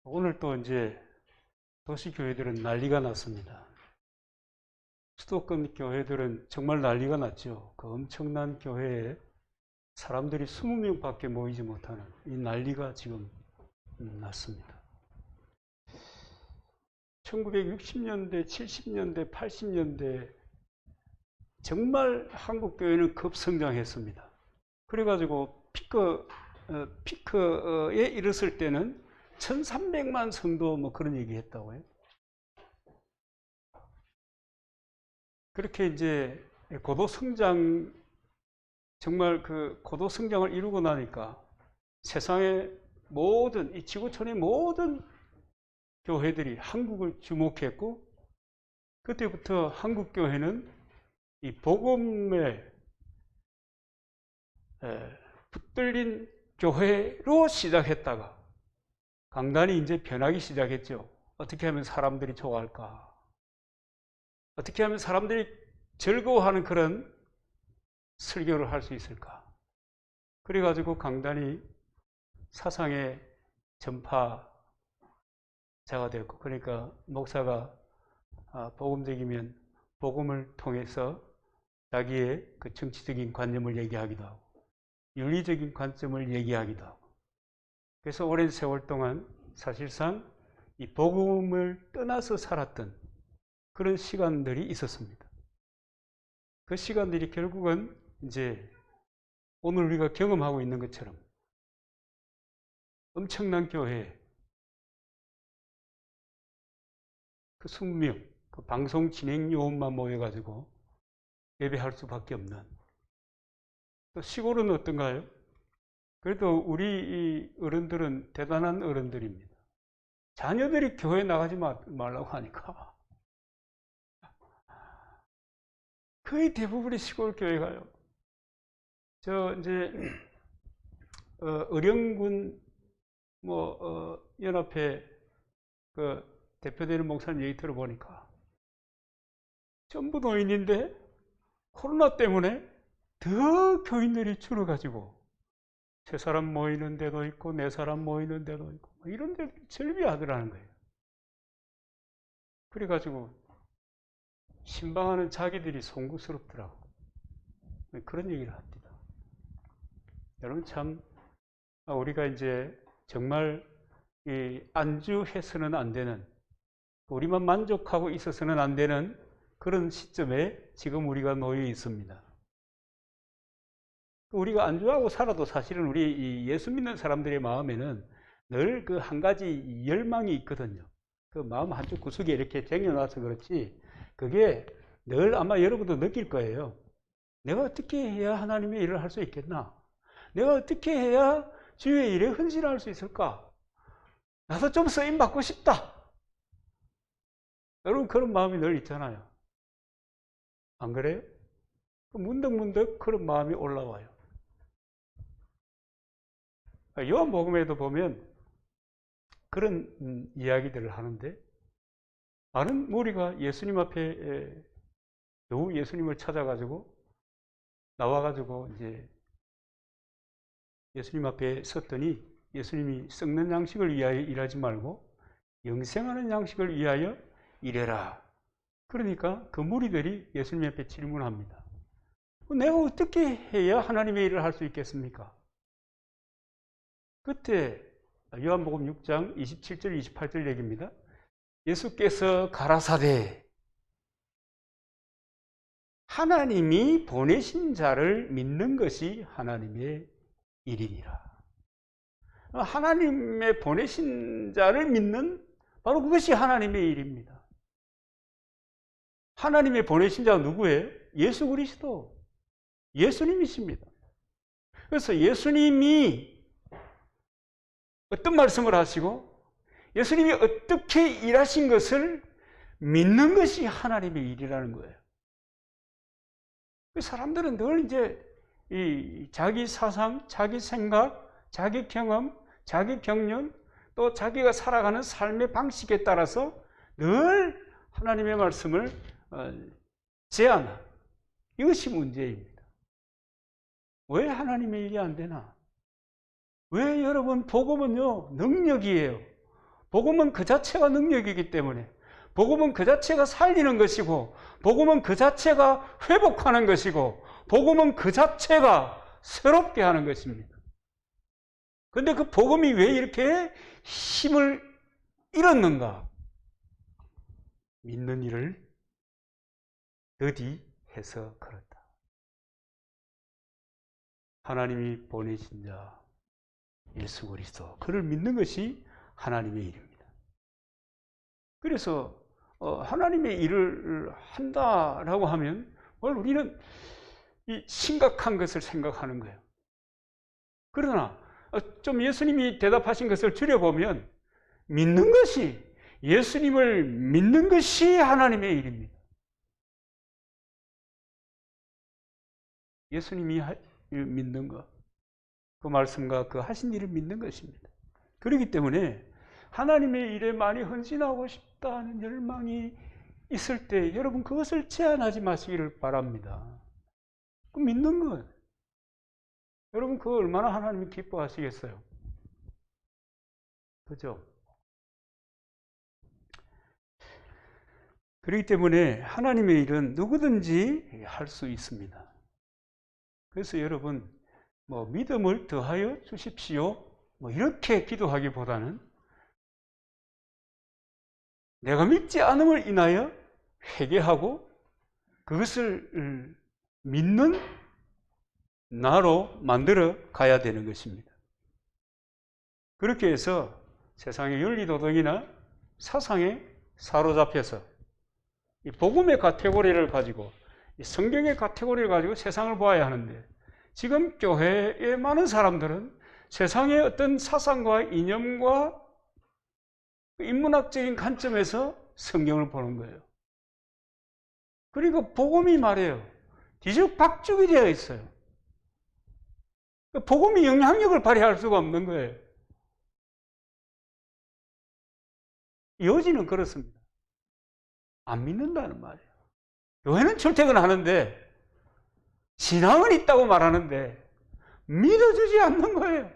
오늘 또 이제 도시교회들은 난리가 났습니다. 수도권 교회들은 정말 난리가 났죠. 그 엄청난 교회에 사람들이 20명밖에 모이지 못하는 이 난리가 지금 났습니다. 1960년대, 70년대, 80년대 정말 한국 교회는 급성장했습니다. 그래가지고 피크에 이르렀을 때는 1300만 성도 뭐 그런 얘기 했다고요. 그렇게 이제 정말 그 고도 성장을 이루고 나니까 세상의 모든, 이 지구촌의 모든 교회들이 한국을 주목했고, 그때부터 한국 교회는 이 복음에 붙들린 교회로 시작했다가 간간히 이제 변하기 시작했죠. 어떻게 하면 사람들이 좋아할까? 어떻게 하면 사람들이 즐거워하는 그런 설교를 할 수 있을까? 그래가지고 간간히 사상의 전파자가 되었고, 그러니까 목사가 복음적이면 복음을 통해서 자기의 그 정치적인 관념을 얘기하기도 하고 윤리적인 관점을 얘기하기도 하고, 그래서 오랜 세월 동안 사실상 이 복음을 떠나서 살았던 그런 시간들이 있었습니다. 그 시간들이 결국은 이제 오늘 우리가 경험하고 있는 것처럼 엄청난 교회, 그 20명, 그 방송 진행 요원만 모여가지고 예배할 수밖에 없는. 또 시골은 어떤가요? 그래도 우리 이 어른들은 대단한 어른들입니다. 자녀들이 교회 나가지 말라고 하니까 거의 대부분이 시골 교회 가요. 저 이제 의령군 연합회 그 대표되는 목사님 얘기 들어보니까 전부 노인인데 코로나 때문에 더 교인들이 줄어가지고 세 사람 모이는 데도 있고 네 사람 모이는 데도 있고 이런 데 절비하더라는 거예요. 그래가지고 신방하는 자기들이 송구스럽더라고. 그런 얘기를 합니다. 여러분 참 우리가 이제 정말 안주해서는 안 되는, 우리만 만족하고 있어서는 안 되는 그런 시점에 지금 우리가 놓여 있습니다. 우리가 안주하고 살아도 사실은 우리 예수 믿는 사람들의 마음에는 늘 그 한 가지 열망이 있거든요. 그 마음 한쪽 구석에 이렇게 쟁여놔서 그렇지, 그게 늘 아마 여러분도 느낄 거예요. 내가 어떻게 해야 하나님의 일을 할 수 있겠나? 내가 어떻게 해야 주의 일에 헌신할 수 있을까? 나도 좀 쓰임 받고 싶다. 여러분 그런 마음이 늘 있잖아요. 안 그래요? 문득문득 그런 마음이 올라와요. 요한복음에도 보면 그런 이야기들을 하는데, 많은 무리가 예수님 앞에 겨우 예수님을 찾아가지고 나와가지고 이제 예수님 앞에 섰더니 예수님이 썩는 양식을 위하여 일하지 말고 영생하는 양식을 위하여 일해라. 그러니까 그 무리들이 예수님 앞에 질문합니다. 내가 어떻게 해야 하나님의 일을 할 수 있겠습니까? 그때 요한복음 6장 27절 28절 얘기입니다. 예수께서 가라사대 하나님이 보내신 자를 믿는 것이 하나님의 일이니라. 하나님의 보내신 자를 믿는 바로 그것이 하나님의 일입니다. 하나님의 보내신 자가 누구예요? 예수 그리스도, 예수님이십니다. 그래서 예수님이 어떤 말씀을 하시고 예수님이 어떻게 일하신 것을 믿는 것이 하나님의 일이라는 거예요. 사람들은 늘 이제 이 자기 사상, 자기 생각, 자기 경험, 자기 경륜, 또 자기가 살아가는 삶의 방식에 따라서 늘 하나님의 말씀을 제안하는, 이것이 문제입니다. 왜 하나님의 일이 안 되나? 왜 여러분 복음은요 능력이에요. 복음은 그 자체가 능력이기 때문에, 복음은 그 자체가 살리는 것이고, 복음은 그 자체가 회복하는 것이고, 복음은 그 자체가 새롭게 하는 것입니다. 근데 그 복음이 왜 이렇게 힘을 잃었는가? 믿는 이를 더디해서 그렇다. 하나님이 보내신 자 예수 그리스도, 그를 믿는 것이 하나님의 일입니다. 그래서 하나님의 일을 한다라고 하면 우리는 이 심각한 것을 생각하는 거예요. 그러나 좀 예수님이 대답하신 것을 줄여보면, 믿는 것이, 예수님을 믿는 것이 하나님의 일입니다. 예수님이 믿는 것, 그 말씀과 그 하신 일을 믿는 것입니다. 그렇기 때문에 하나님의 일에 많이 헌신하고 싶다는 열망이 있을 때 여러분 그것을 제한하지 마시기를 바랍니다. 그 믿는 것, 여러분 그거 얼마나 하나님이 기뻐하시겠어요? 그죠? 그렇기 때문에 하나님의 일은 누구든지 할 수 있습니다. 그래서 여러분 믿음을 더하여 주십시오 이렇게 기도하기보다는 내가 믿지 않음을 인하여 회개하고 그것을 믿는 나로 만들어 가야 되는 것입니다. 그렇게 해서 세상의 윤리도덕이나 사상에 사로잡혀서 이 복음의 카테고리를 가지고, 이 성경의 카테고리를 가지고 세상을 보아야 하는데, 지금 교회의 많은 사람들은 세상의 어떤 사상과 이념과 인문학적인 관점에서 성경을 보는 거예요. 그리고 복음이 말이에요, 뒤죽박죽이 되어 있어요. 복음이 영향력을 발휘할 수가 없는 거예요. 여지는 그렇습니다. 안 믿는다는 말이에요. 교회는 출퇴근하는데, 신앙은 있다고 말하는데 믿어주지 않는 거예요.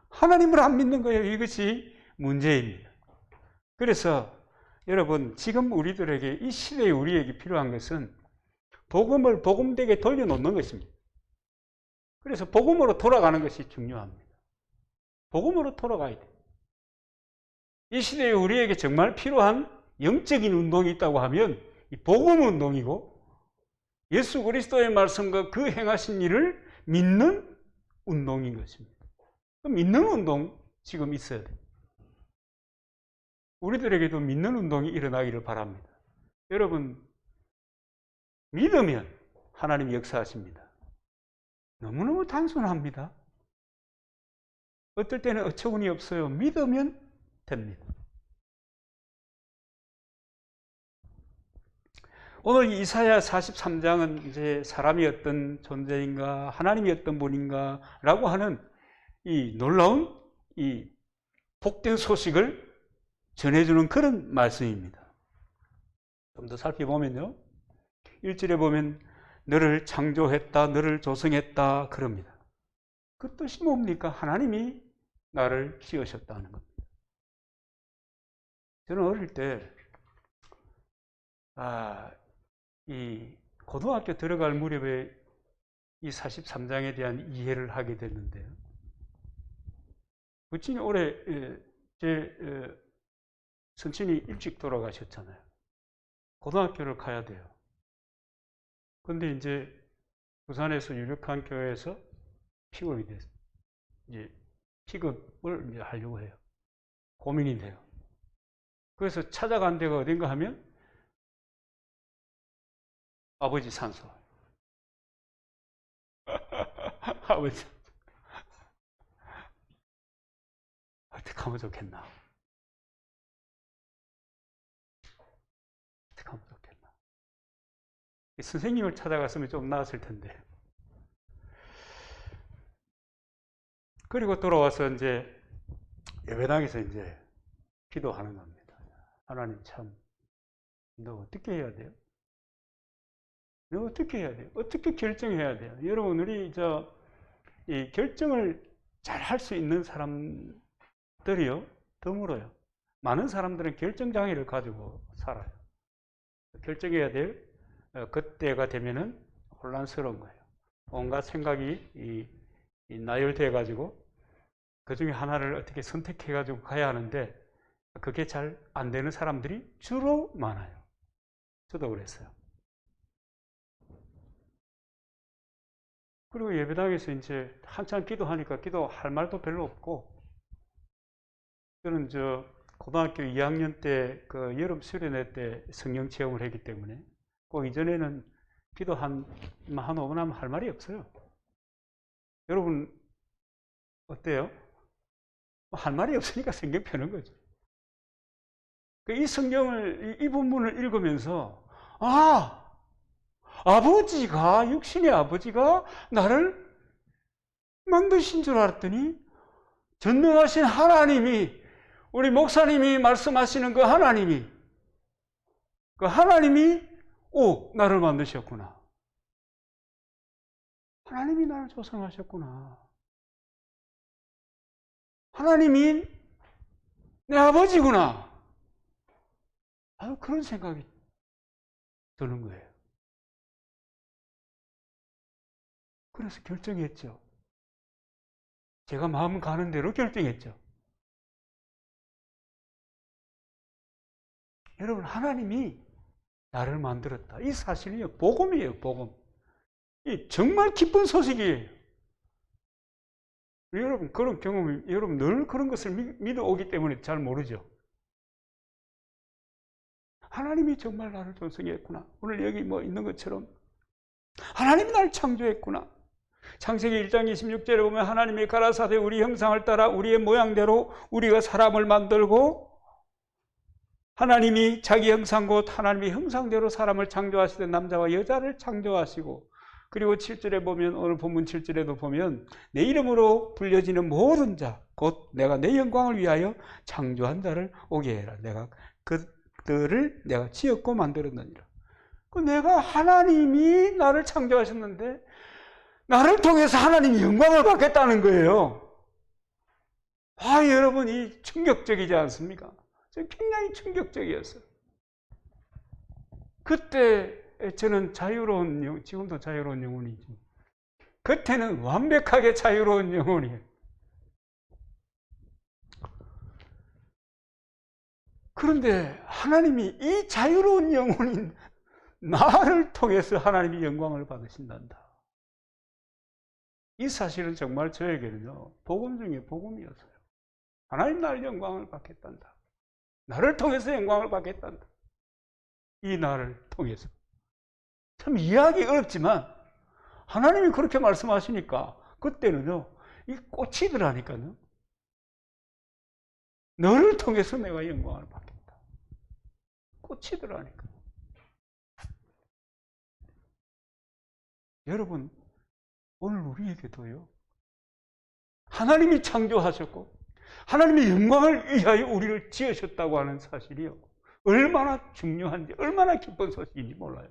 하나님을 안 믿는 거예요. 이것이 문제입니다. 그래서 여러분, 지금 우리들에게, 이 시대에 우리에게 필요한 것은 복음을 복음되게 돌려놓는 것입니다. 그래서 복음으로 돌아가는 것이 중요합니다. 복음으로 돌아가야 돼요. 이 시대에 우리에게 정말 필요한 영적인 운동이 있다고 하면 이 복음 운동이고, 예수 그리스도의 말씀과 그 행하신 일을 믿는 운동인 것입니다. 믿는 운동 지금 있어야 돼요. 우리들에게도 믿는 운동이 일어나기를 바랍니다. 여러분, 믿으면 하나님이 역사하십니다. 너무너무 단순합니다. 어떨 때는 어처구니 없어요. 믿으면 됩니다. 오늘 이사야 43장은 이제 사람이 어떤 존재인가, 하나님이 어떤 분인가 라고 하는 이 놀라운 이 복된 소식을 전해주는 그런 말씀입니다. 좀 더 살펴보면요, 1절에 보면 너를 창조했다, 너를 조성했다 그럽니다. 그 뜻이 뭡니까? 하나님이 나를 지으셨다는 겁니다. 저는 어릴 때 이 고등학교 들어갈 무렵에 이 43장에 대한 이해를 하게 됐는데요. 부친이 올해 제 선친이 일찍 돌아가셨잖아요. 고등학교를 가야 돼요. 그런데 이제 부산에서 유력한 교회에서 픽업이 됐어요. 이제 픽업을 이제 하려고 해요. 고민이 돼요. 그래서 찾아간 데가 어딘가 하면 아버지 산소. 아버지 산소. 어떻게 하면 좋겠나? 어떻게 하면 좋겠나? 선생님을 찾아갔으면 좀 나았을 텐데. 그리고 돌아와서 이제 예배당에서 이제 기도하는 겁니다. 하나님 참, 너 어떻게 해야 돼요? 너 어떻게 해야 돼요? 어떻게 결정해야 돼요? 여러분, 우리 이 결정을 잘 할 수 있는 사람들이요, 드물어요. 많은 사람들은 결정장애를 가지고 살아요. 결정해야 될 그때가 되면은 혼란스러운 거예요. 온갖 생각이 나열돼 가지고 그 중에 하나를 어떻게 선택해 가지고 가야 하는데 그게 잘 안 되는 사람들이 주로 많아요. 저도 그랬어요. 그리고 예배당에서 이제 한참 기도하니까 기도할 말도 별로 없고, 저는 고등학교 2학년 때 그 여름 수련회 때 성령 체험을 했기 때문에 그 이전에는 기도 한 5분 하면 할 말이 없어요. 여러분 어때요? 할 말이 없으니까 성경 펴는 거죠. 이 성경을, 이 본문을 읽으면서, 아버지가, 육신의 아버지가 나를 만드신 줄 알았더니, 전능하신 하나님이, 우리 목사님이 말씀하시는 그 하나님이, 나를 만드셨구나. 하나님이 나를 조성하셨구나. 하나님이 내 아버지구나. 그런 생각이 드는 거예요. 그래서 결정했죠. 제가 마음 가는 대로 결정했죠. 여러분, 하나님이 나를 만들었다. 이 사실이 복음이에요, 복음. 이 정말 기쁜 소식이에요. 여러분, 그런 경험이, 여러분 늘 그런 것을 믿어 오기 때문에 잘 모르죠. 하나님이 정말 나를 조성했구나. 오늘 여기 있는 것처럼 하나님이 나를 창조했구나. 창세기 1장 26절에 보면 하나님이 가라사대 우리 형상을 따라 우리의 모양대로 우리가 사람을 만들고, 하나님이 자기 형상 곧 하나님의 형상대로 사람을 창조하시던 남자와 여자를 창조하시고, 그리고 7절에 보면, 오늘 본문 7절에도 보면 내 이름으로 불려지는 모든 자 곧 내가 내 영광을 위하여 창조한 자를 오게 해라. 내가 그들을 내가 지었고 만들었느니라. 내가 하나님이 나를 창조하셨는데 나를 통해서 하나님이 영광을 받겠다는 거예요. 여러분, 이 충격적이지 않습니까? 굉장히 충격적이었어요. 그때 저는 자유로운, 지금도 자유로운 영혼이죠. 그때는 완벽하게 자유로운 영혼이에요. 그런데 하나님이 이 자유로운 영혼인 나를 통해서 하나님이 영광을 받으신단다. 이 사실은 정말 저에게는요, 복음 중에 복음이었어요. 하나님 나를 영광을 받겠단다. 나를 통해서 영광을 받겠단다. 이 나를 통해서. 참 이해하기 어렵지만 하나님이 그렇게 말씀하시니까 그때는요, 이 꽂히더라니까요. 너를 통해서 내가 영광을 받겠다. 꽂히더라니까. 여러분, 오늘 우리에게도요, 하나님이 창조하셨고 하나님의 영광을 위하여 우리를 지으셨다고 하는 사실이요, 얼마나 중요한지, 얼마나 기쁜 소식인지 몰라요.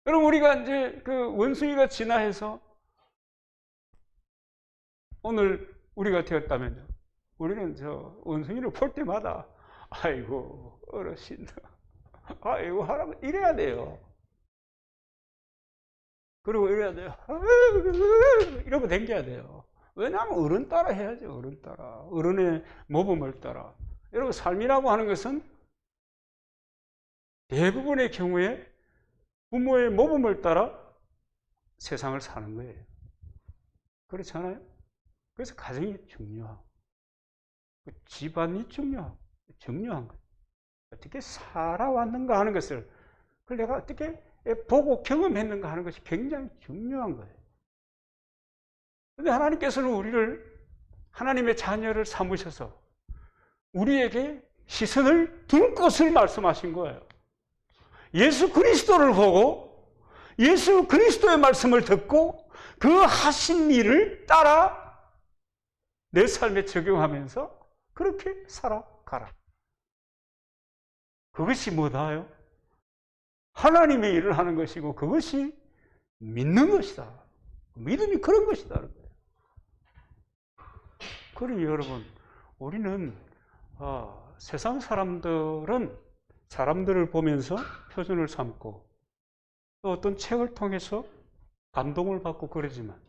여러분, 우리가 이제 그 원숭이가 진화해서 오늘 우리가 되었다면요, 우리는 원숭이를 볼 때마다 아이고 어르신, 아이고 할아버지 이래야 돼요. 그리고 이래야 돼요. 이러고 댕겨야 돼요. 왜냐하면 어른 따라 해야죠. 어른 따라, 어른의 모범을 따라. 여러분, 삶이라고 하는 것은 대부분의 경우에 부모의 모범을 따라 세상을 사는 거예요. 그렇잖아요? 그래서 가정이 중요하고 집안이 중요한 거예요. 어떻게 살아왔는가 하는 것을, 그걸 내가 어떻게 보고 경험했는가 하는 것이 굉장히 중요한 거예요. 그런데 하나님께서는 우리를, 하나님의 자녀를 삼으셔서 우리에게 시선을 둘 것을 말씀하신 거예요. 예수 그리스도를 보고 예수 그리스도의 말씀을 듣고 그 하신 일을 따라 내 삶에 적용하면서 그렇게 살아가라. 그것이 뭐다요? 하나님의 일을 하는 것이고 그것이 믿는 것이다. 믿음이 그런 것이다. 그러니 여러분, 우리는 세상 사람들은 사람들을 보면서 표준을 삼고 또 어떤 책을 통해서 감동을 받고 그러지만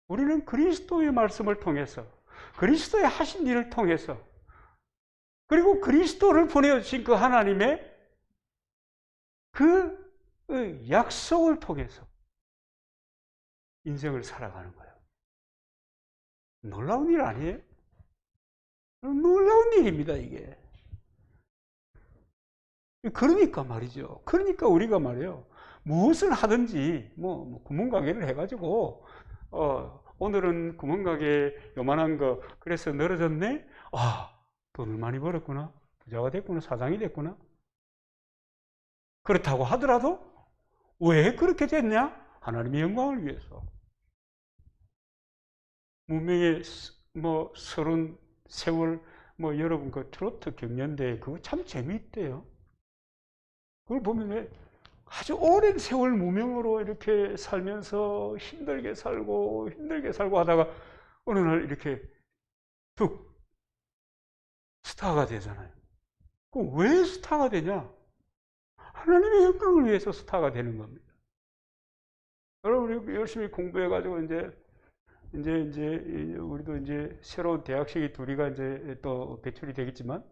우리는 그리스도의 말씀을 통해서 그리스도의 하신 일을 통해서 그리고 그리스도를 보내주신 그 하나님의 그 약속을 통해서 인생을 살아가는 거예요. 놀라운 일 아니에요? 놀라운 일입니다, 이게. 그러니까 말이죠. 그러니까 우리가 말이에요. 무엇을 하든지, 구멍가게를 해가지고, 오늘은 구멍가게 요만한 거, 그래서 늘어졌네? 아, 돈을 많이 벌었구나. 부자가 됐구나. 사장이 됐구나. 그렇다고 하더라도, 왜 그렇게 됐냐? 하나님의 영광을 위해서. 무명의 30세월, 여러분 그 트로트 경연대 그거 참 재미있대요. 그걸 보면 아주 오랜 세월 무명으로 이렇게 살면서 힘들게 살고 하다가 어느 날 이렇게 툭 스타가 되잖아요. 그럼 왜 스타가 되냐? 하나님의 영광을 위해서 스타가 되는 겁니다. 여러분 열심히 공부해가지고 이제 우리도 이제 새로운 대학생이 둘이가 이제 또 배출이 되겠지만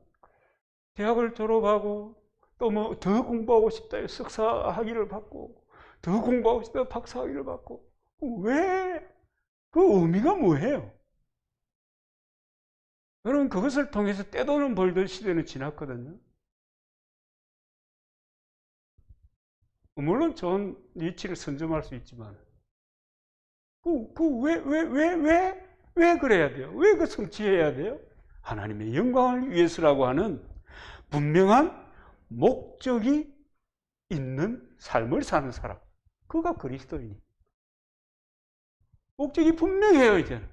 대학을 졸업하고 또 더 공부하고 싶다 석사 학위를 받고 더 공부하고 싶다 박사 학위를 받고 왜? 그 의미가 뭐예요? 여러분 그것을 통해서 떼도는 벌들 시대는 지났거든요. 물론 좋은 위치를 선점할 수 있지만 왜 그래야 돼요? 왜 그 성취해야 돼요? 하나님의 영광을 위해서라고 하는 분명한 목적이 있는 삶을 사는 사람. 그가 그리스도인이. 목적이 분명해요, 이제는.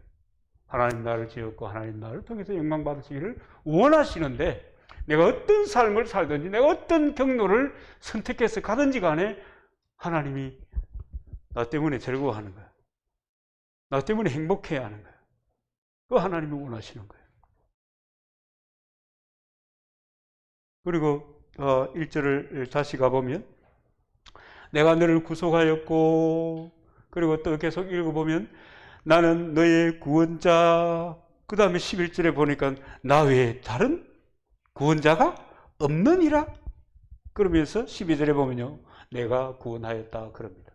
하나님 나를 지었고 하나님 나를 통해서 영광 받으시기를 원하시는데 내가 어떤 삶을 살든지 내가 어떤 경로를 선택해서 가든지 간에 하나님이 나 때문에 즐거워하는 거야. 나 때문에 행복해야 하는 거야. 그거 하나님이 원하시는 거예요. 그리고 1절을 다시 가보면 내가 너를 구속하였고 그리고 또 계속 읽어보면 나는 너의 구원자 그 다음에 11절에 보니까 나 외에 다른 구원자가 없느니라 그러면서 12절에 보면요 내가 구원하였다 그럽니다.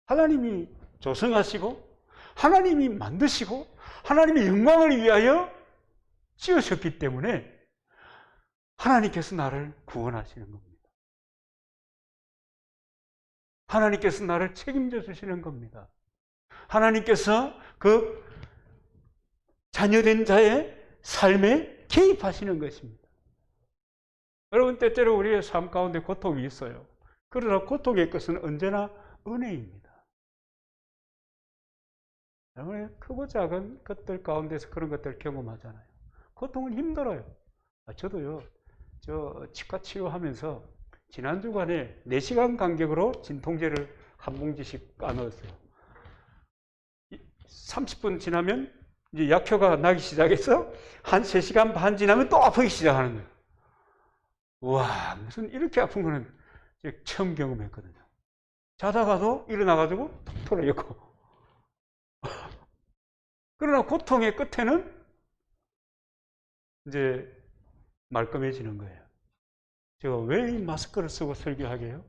하나님이 조성하시고 하나님이 만드시고 하나님의 영광을 위하여 지으셨기 때문에 하나님께서 나를 구원하시는 겁니다. 하나님께서 나를 책임져 주시는 겁니다. 하나님께서 그 자녀된 자의 삶에 개입하시는 것입니다. 여러분 때때로 우리의 삶 가운데 고통이 있어요. 그러나 고통의 것은 언제나 은혜입니다. 여러분 크고 작은 것들 가운데서 그런 것들을 경험하잖아요. 고통은 힘들어요. 저도요. 저 치과 치료하면서 지난 주간에 4시간 간격으로 진통제를 한 봉지씩 까넣었어요. 30분 지나면 이제 약효가 나기 시작해서 한 3시간 반 지나면 또 아프기 시작하는 거예요. 우와, 무슨 이렇게 아픈 거는 처음 경험했거든요. 자다가도 일어나가지고 톡 털어였고. 그러나 고통의 끝에는 이제 말끔해지는 거예요. 제가 왜 이 마스크를 쓰고 설교하게 해요?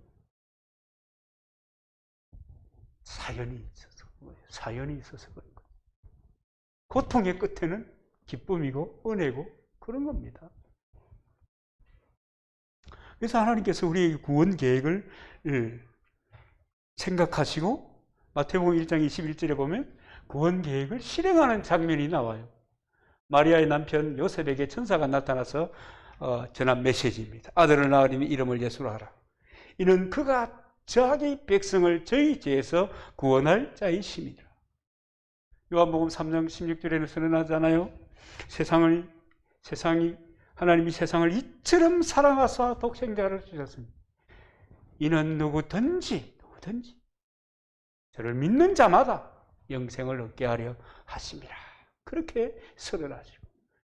사연이 있어서 그런 거예요. 사연이 있어서 그런 거예요. 고통의 끝에는 기쁨이고 은혜고 그런 겁니다. 그래서 하나님께서 우리의 구원 계획을 생각하시고 마태복음 1장 21절에 보면 구원 계획을 실행하는 장면이 나와요. 마리아의 남편 요셉에게 천사가 나타나서 전한 메시지입니다. 아들을 낳으리니 이름을 예수로 하라. 이는 그가 자기 백성을 저희 죄에서 구원할 자이심이라. 요한복음 3장 16절에는 선언하잖아요. 하나님이 세상을 이처럼 사랑하사 독생자를 주셨습니다. 이는 누구든지 저를 믿는 자마다 영생을 얻게 하려 하심이라. 그렇게 선언하시고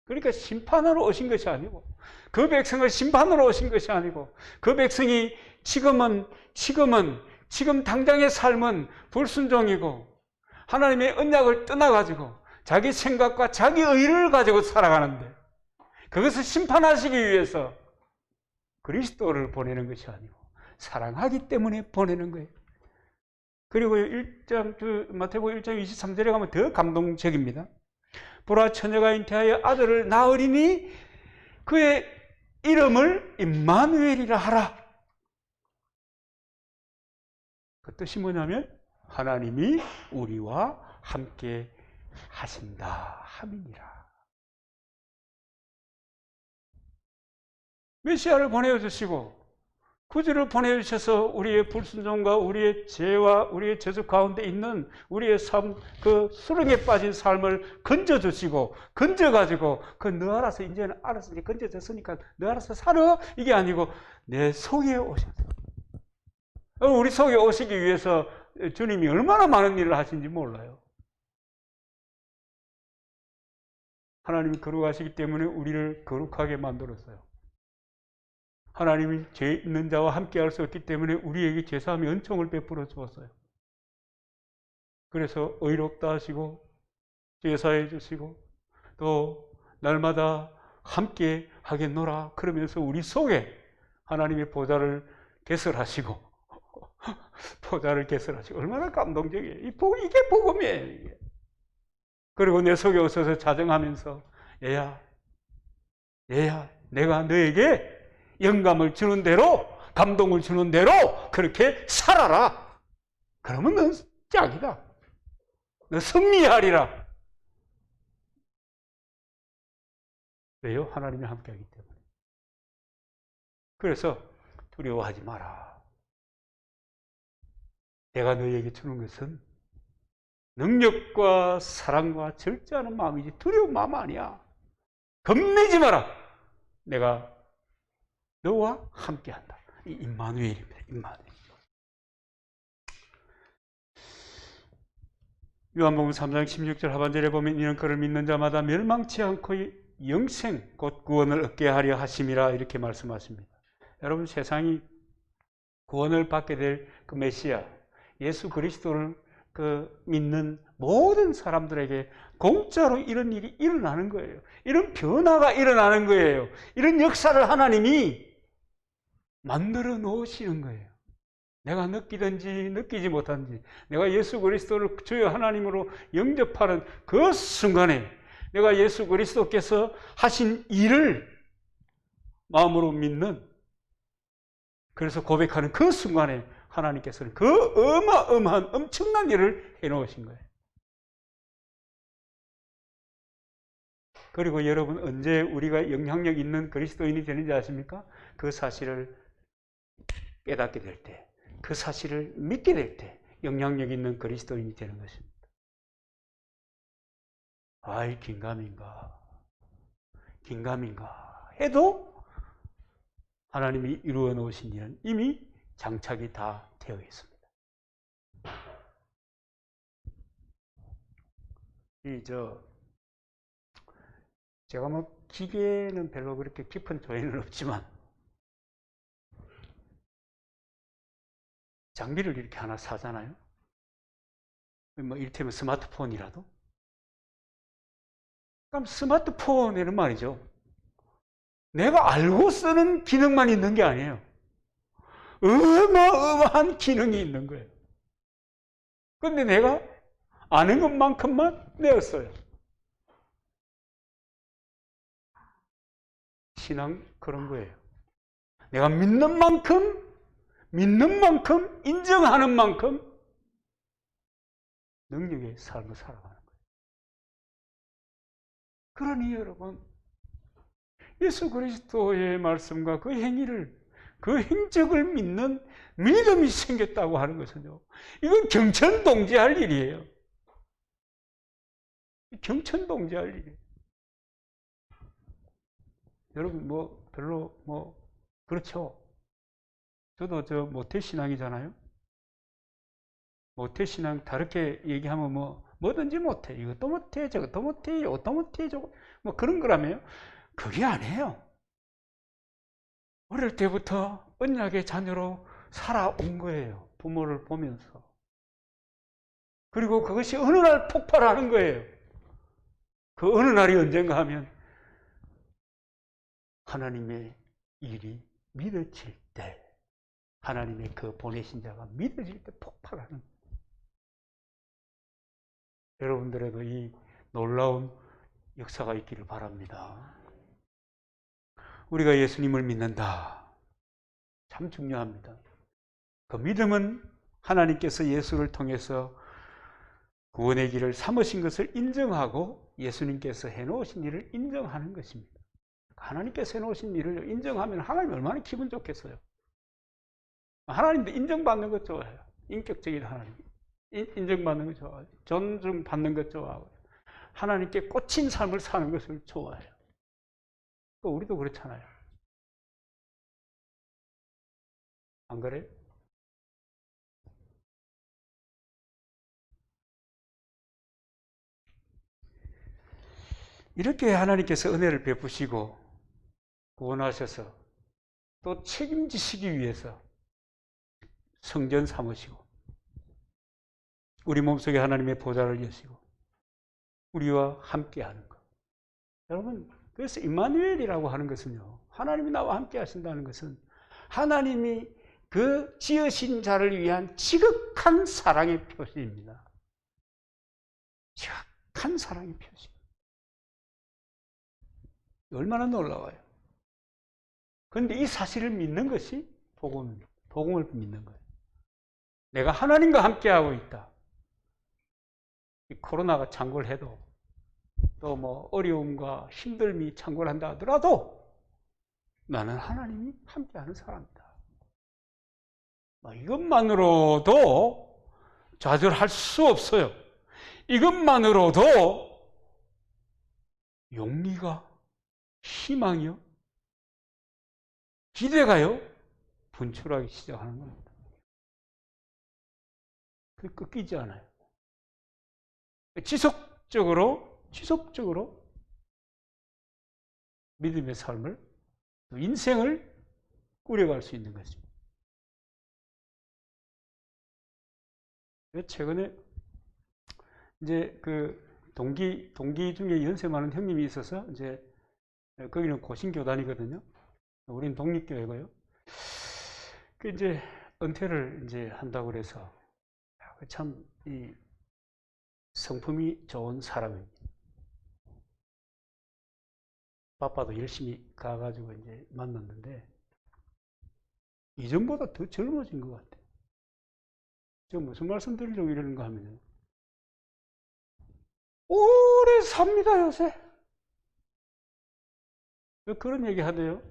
그러니까 심판으로 오신 것이 아니고, 그 백성을 심판으로 오신 것이 아니고, 그 백성이 지금 당장의 삶은 불순종이고 하나님의 언약을 떠나가지고 자기 생각과 자기 의를 가지고 살아가는데, 그것을 심판하시기 위해서 그리스도를 보내는 것이 아니고 사랑하기 때문에 보내는 거예요. 그리고 마태복음 1장 23절에 가면 더 감동적입니다. 보라, 처녀가 잉태하여 아들을 낳으리니 그의 이름을 임마누엘이라 하라. 그 뜻이 뭐냐면 하나님이 우리와 함께 하신다 함이니라. 메시아를 보내주시고 구주를 보내주셔서 우리의 불순종과 우리의 죄와 우리의 저주 가운데 있는 우리의 삶, 그 수렁에 빠진 삶을 건져주시고, 건져가지고, 너 알아서, 이제는 알아서, 이제 건져졌으니까 너 알아서 살아? 이게 아니고, 내 속에 오셨어요. 우리 속에 오시기 위해서 주님이 얼마나 많은 일을 하신지 몰라요. 하나님이 거룩하시기 때문에 우리를 거룩하게 만들었어요. 하나님이 죄 있는 자와 함께 할 수 없기 때문에 우리에게 제사함의 은총을 베풀어 주었어요. 그래서 의롭다 하시고 제사해 주시고 또 날마다 함께 하겠노라 그러면서 우리 속에 하나님의 보좌를 개설하시고 보좌를 개설하시고, 얼마나 감동적이에요. 이게 복음이에요. 이게. 그리고 내 속에 오셔서 자정하면서 얘야 내가 너에게 영감을 주는 대로, 감동을 주는 대로 그렇게 살아라. 그러면 넌 짱이다. 너 승리하리라. 왜요? 하나님이 함께하기 때문에. 그래서 두려워하지 마라. 내가 너에게 주는 것은 능력과 사랑과 절제하는 마음이지 두려운 마음 아니야. 겁내지 마라. 내가 너와 함께한다. 이 임마누엘입니다. 임마누엘. 요한복음 3장 16절 하반절에 보면 이는 그를 믿는 자마다 멸망치 않고 영생 곧 구원을 얻게 하려 하심이라 이렇게 말씀하십니다. 여러분, 세상이 구원을 받게 될 그 메시아 예수 그리스도를 믿는 모든 사람들에게 공짜로 이런 일이 일어나는 거예요. 이런 변화가 일어나는 거예요. 이런 역사를 하나님이 만들어 놓으시는 거예요. 내가 느끼든지 느끼지 못하든지 내가 예수 그리스도를 주여 하나님으로 영접하는 그 순간에 내가 예수 그리스도께서 하신 일을 마음으로 믿는, 그래서 고백하는 그 순간에 하나님께서는 그 어마어마한 엄청난 일을 해놓으신 거예요. 그리고 여러분, 언제 우리가 영향력 있는 그리스도인이 되는지 아십니까? 그 사실을 깨닫게 될 때, 그 사실을 믿게 될 때 영향력 있는 그리스도인이 되는 것입니다. 아이, 긴가민가 해도 하나님이 이루어 놓으신 일은 이미 장착이 다 되어 있습니다. 제가 기계는 별로 그렇게 깊은 조예는 없지만 장비를 이렇게 하나 사잖아요. 이를테면 스마트폰이라도. 그럼 스마트폰에는 말이죠, 내가 알고 쓰는 기능만 있는 게 아니에요. 어마어마한 기능이 있는 거예요. 그런데 내가 아는 것만큼만 내었어요. 신앙 그런 거예요. 내가 믿는 만큼, 인정하는 만큼 능력의 삶을 살아가는 거예요. 그러니 여러분, 예수 그리스도의 말씀과 그 행위를, 그 행적을 믿는 믿음이 생겼다고 하는 것은요, 이건 경천동지할 일이에요. 경천동지할 일이에요. 여러분, 별로 그렇죠. 저도 모태신앙이잖아요. 모태신앙 다르게 얘기하면 뭐든지 못해. 이것도 못해. 저것도 못해. 이것도 못해. 저거 뭐 그런 거라며요. 그게 아니에요. 어릴 때부터 언약의 자녀로 살아온 거예요. 부모를 보면서. 그리고 그것이 어느 날 폭발하는 거예요. 그 어느 날이 언젠가 하면 하나님의 일이 믿어질 때, 하나님의 그 보내신 자가 믿어질 때 폭발하는 거예요. 여러분들에도 이 놀라운 역사가 있기를 바랍니다. 우리가 예수님을 믿는다. 참 중요합니다. 그 믿음은 하나님께서 예수를 통해서 구원의 길을 삼으신 것을 인정하고 예수님께서 해놓으신 일을 인정하는 것입니다. 하나님께서 해놓으신 일을 인정하면 하나님 얼마나 기분 좋겠어요. 하나님도 인정받는 것 좋아해요. 인격적인 하나님. 인정받는 것 좋아해요. 존중받는 것 좋아하고 하나님께 꽂힌 삶을 사는 것을 좋아해요. 우리도 그렇잖아요. 안 그래요? 이렇게 하나님께서 은혜를 베푸시고 구원하셔서 또 책임지시기 위해서 성전 삼으시고 우리 몸속에 하나님의 보좌를 여시고 우리와 함께하는 것. 여러분, 그래서 임마누엘이라고 하는 것은요, 하나님이 나와 함께 하신다는 것은 하나님이 그 지으신 자를 위한 지극한 사랑의 표시입니다. 지극한 사랑의 표시. 얼마나 놀라워요. 그런데 이 사실을 믿는 것이 복음을 믿는 거예요. 내가 하나님과 함께하고 있다. 이 코로나가 창궐 해도 또 뭐 어려움과 힘듦이 창궐한다 하더라도 나는 하나님이 함께하는 사람이다. 이것만으로도 좌절할 수 없어요. 이것만으로도 용기가, 희망이요, 기대가요 분출하기 시작하는 겁니다. 그게 끊기지 않아요. 지속적으로 믿음의 삶을, 인생을 꾸려갈 수 있는 것입니다. 최근에 이제 그 동기 중에 연세 많은 형님이 있어서 이제 거기는 고신교단이거든요. 우리는 독립교회고요. 그 이제 은퇴를 이제 한다고 그래서 참 이 성품이 좋은 사람입니다. 바빠도 열심히 가가지고 이제 만났는데 이전보다 더 젊어진 것 같아요. 저 무슨 말씀 드리려고 이러는가 하면요, 오래 삽니다 요새. 그런 얘기 하대요.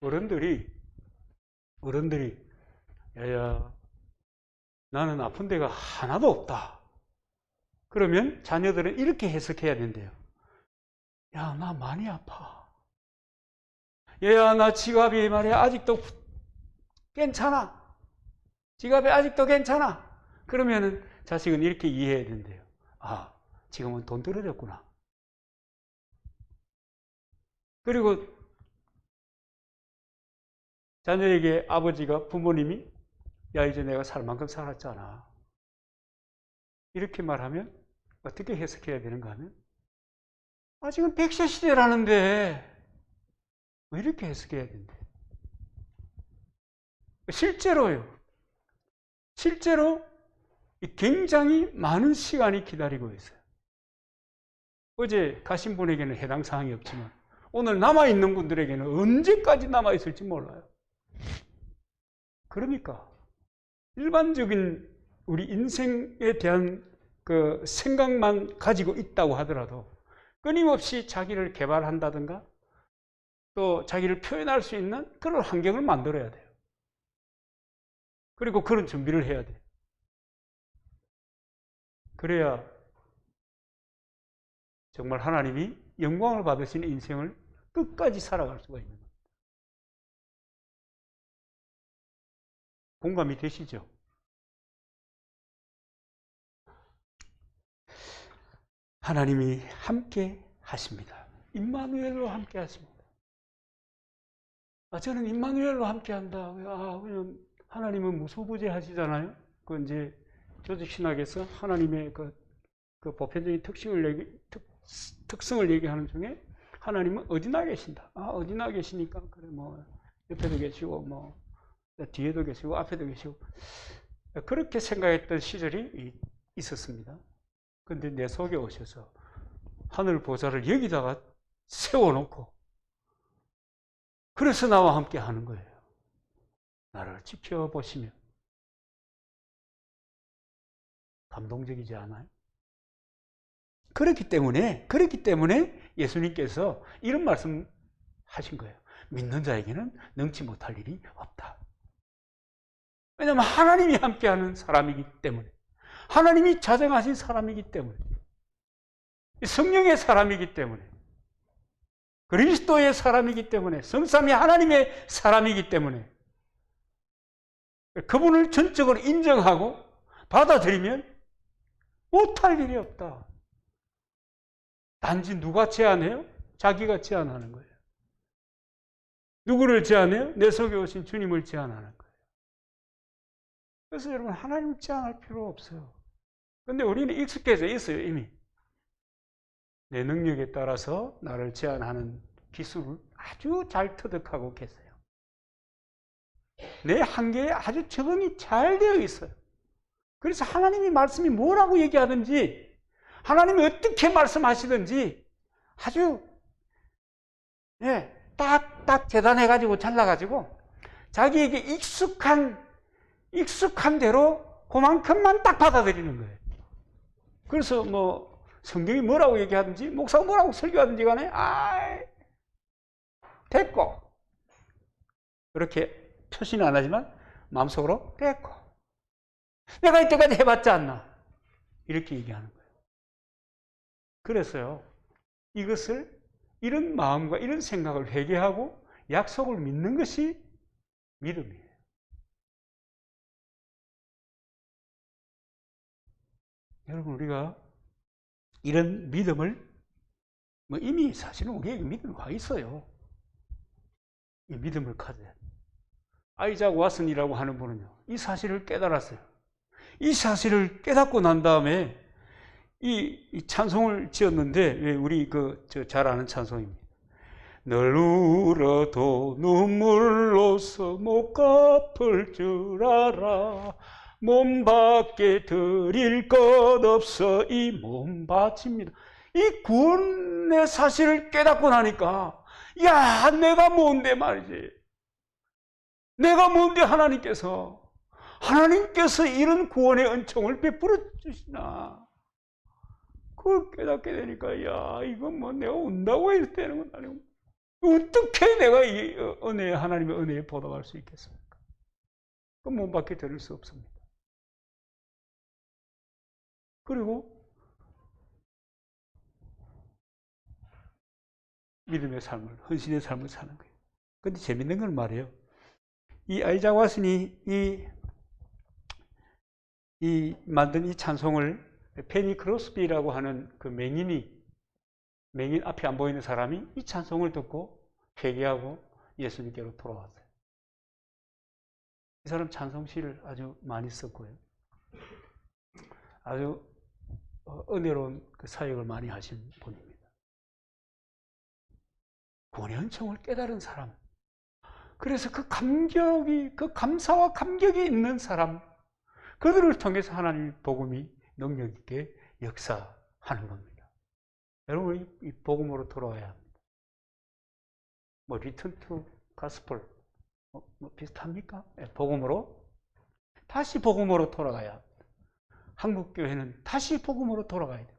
어른들이 야야 나는 아픈 데가 하나도 없다. 그러면 자녀들은 이렇게 해석해야 된대요. 야, 나 많이 아파. 얘야, 나 지갑이 말이야 아직도 괜찮아. 지갑이 아직도 괜찮아. 그러면은 자식은 이렇게 이해해야 된대요. 아, 지금은 돈 떨어졌구나. 그리고 자녀에게 아버지가, 부모님이 야, 이제 내가 살 만큼 살았잖아. 이렇게 말하면 어떻게 해석해야 되는가 하면 지금 100세 시대라는데 뭐 이렇게 해석해야 된대. 실제로 굉장히 많은 시간이 기다리고 있어요. 어제 가신 분에게는 해당 사항이 없지만 오늘 남아있는 분들에게는 언제까지 남아있을지 몰라요. 그러니까 일반적인 우리 인생에 대한 그 생각만 가지고 있다고 하더라도 끊임없이 자기를 개발한다든가 또 자기를 표현할 수 있는 그런 환경을 만들어야 돼요. 그리고 그런 준비를 해야 돼요. 그래야 정말 하나님이 영광을 받으시는 인생을 끝까지 살아갈 수가 있는 겁니다. 공감이 되시죠? 하나님이 함께 하십니다. 임마누엘로 함께 하십니다. 저는 임마누엘로 함께 한다. 그냥 하나님은 무소부재하시잖아요. 그 이제 조직신학에서 하나님의 그 보편적인 특성을 얘기하는 중에 하나님은 어디나 계신다. 어디나 계시니까 그래 뭐 옆에도 계시고 뭐 뒤에도 계시고 앞에도 계시고 그렇게 생각했던 시절이 있었습니다. 근데 내 속에 오셔서 하늘 보좌를 여기다가 세워놓고 그래서 나와 함께 하는 거예요. 나를 지켜보시면 감동적이지 않아요? 그렇기 때문에 예수님께서 이런 말씀 하신 거예요. 믿는 자에게는 능치 못할 일이 없다. 왜냐하면 하나님이 함께하는 사람이기 때문에, 하나님이 자정하신 사람이기 때문에, 성령의 사람이기 때문에, 그리스도의 사람이기 때문에, 성삼위 하나님의 사람이기 때문에 그분을 전적으로 인정하고 받아들이면 못할 일이 없다. 단지 누가 제안해요? 자기가 제안하는 거예요. 누구를 제안해요? 내 속에 오신 주님을 제안하는 거예요. 그래서 여러분 하나님을 제안할 필요 없어요. 근데 우리는 익숙해져 있어요. 이미 내 능력에 따라서 나를 제안하는 기술을 아주 잘 터득하고 계세요. 내 한계에 아주 적응이 잘 되어 있어요. 그래서 하나님이 말씀이 뭐라고 얘기하든지 하나님이 어떻게 말씀하시든지 아주 딱 재단해가지고 잘라가지고 자기에게 익숙한 대로 그만큼만 딱 받아들이는 거예요. 그래서 뭐 성경이 뭐라고 얘기하든지 목사가 뭐라고 설교하든지 간에 됐고 그렇게 표시는 안 하지만 마음속으로 됐고 내가 이때까지 해봤지 않나 이렇게 얘기하는 거예요. 그래서요 이런 마음과 이런 생각을 회개하고 약속을 믿는 것이 믿음이에요. 여러분 우리가 이런 믿음을 이미 사실은 우리에게 믿음이 와 있어요. 이 믿음을 가져야 돼요. 아이작 왓슨이라고 하는 분은요 이 사실을 깨달았어요. 이 사실을 깨닫고 난 다음에 이 찬송을 지었는데 우리 잘 아는 찬송입니다. 널 울어도 눈물로서 못 갚을 줄 알아 몸 밖에 드릴 것 없어 이 몸 바칩니다. 이 구원의 사실을 깨닫고 나니까 내가 뭔데 말이지. 내가 뭔데 하나님께서 이런 구원의 은총을 베풀어 주시나. 그걸 깨닫게 되니까 이건 뭐 내가 운다고 이렇게 되는 건 아니고 어떻게 내가 이 하나님의 은혜에 보답할 수 있겠습니까? 그 몸 밖에 드릴 수 없습니다. 그리고 믿음의 삶을, 헌신의 삶을 사는 거예요. 근데 재밌는 건 말이에요. 이 아이작 왓슨이 만든 이 찬송을 페니 크로스비라고 하는 그 맹인 앞에 안 보이는 사람이 이 찬송을 듣고 회개하고 예수님께로 돌아왔어요. 이 사람 찬송시를 아주 많이 썼고요. 아주 은혜로운 그 사역을 많이 하신 분입니다. 구원의 은총을 깨달은 사람. 그래서 그 감사와 감격이 있는 사람, 그들을 통해서 하나님의 복음이 능력 있게 역사하는 겁니다. 여러분, 이 복음으로 돌아와야 합니다. 리턴 투 가스펠 비슷합니까? 다시 복음으로 돌아가야 합니다. 한국교회는 다시 복음으로 돌아가야 돼요.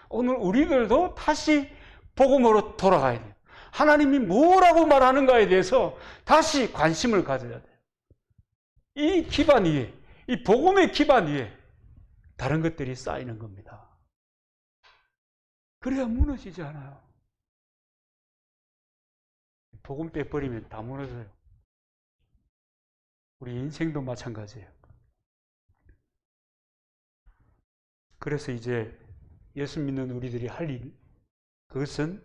오늘 우리들도 다시 복음으로 돌아가야 돼요. 하나님이 뭐라고 말하는가에 대해서 다시 관심을 가져야 돼요. 이 기반 위에, 이 복음의 기반 위에 다른 것들이 쌓이는 겁니다. 그래야 무너지지 않아요. 복음 빼버리면 다 무너져요. 우리 인생도 마찬가지예요. 그래서 이제 예수 믿는 우리들이 할 일, 그것은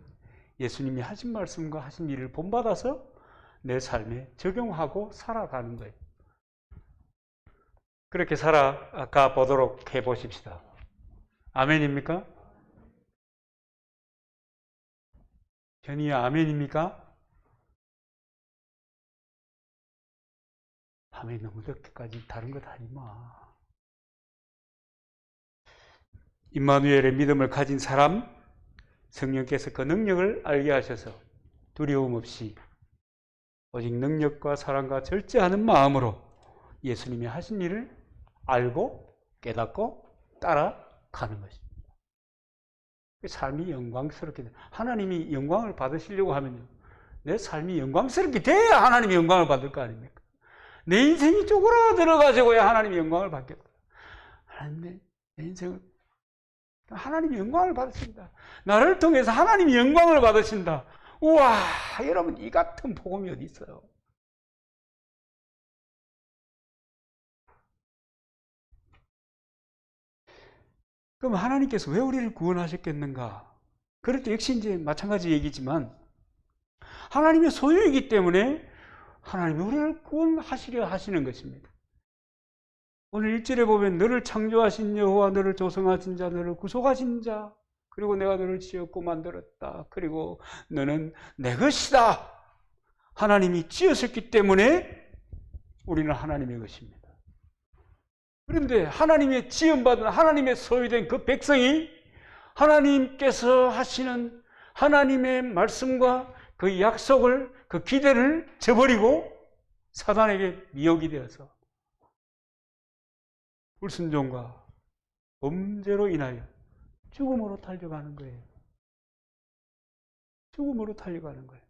예수님이 하신 말씀과 하신 일을 본받아서 내 삶에 적용하고 살아가는 거예요. 그렇게 살아가 보도록 해보십시다. 아멘입니까? 현이야, 아멘입니까? 밤에 너무 늦게까지 다른 것 하지 마. 임마누엘의 믿음을 가진 사람, 성령께서 그 능력을 알게 하셔서 두려움 없이 오직 능력과 사랑과 절제하는 마음으로 예수님이 하신 일을 알고 깨닫고 따라가는 것입니다. 삶이 영광스럽게 돼. 하나님이 영광을 받으시려고 하면요, 내 삶이 영광스럽게 돼야 하나님이 영광을 받을 거 아닙니까? 내 인생이 쪼그라들어가지고야 하나님이 영광을 받겠다. 하나님, 내 인생을 하나님이 영광을 받으신다. 나를 통해서 하나님이 영광을 받으신다. 우와, 여러분, 이 같은 복음이 어디 있어요? 그럼 하나님께서 왜 우리를 구원하셨겠는가? 그럴 때 역시 이제 마찬가지 얘기지만 하나님의 소유이기 때문에 하나님이 우리를 구원하시려 하시는 것입니다. 오늘 1절에 보면 너를 창조하신 여호와, 너를 조성하신 자, 너를 구속하신 자, 그리고 내가 너를 지었고 만들었다. 그리고 너는 내 것이다. 하나님이 지었었기 때문에 우리는 하나님의 것입니다. 그런데 하나님의 지음받은 하나님의 소유된 그 백성이 하나님께서 하시는 하나님의 말씀과 그 약속을, 그 기대를 저버리고 사단에게 미혹이 되어서 불순종과 범죄로 인하여 죽음으로 달려가는 거예요. 죽음으로 달려가는 거예요.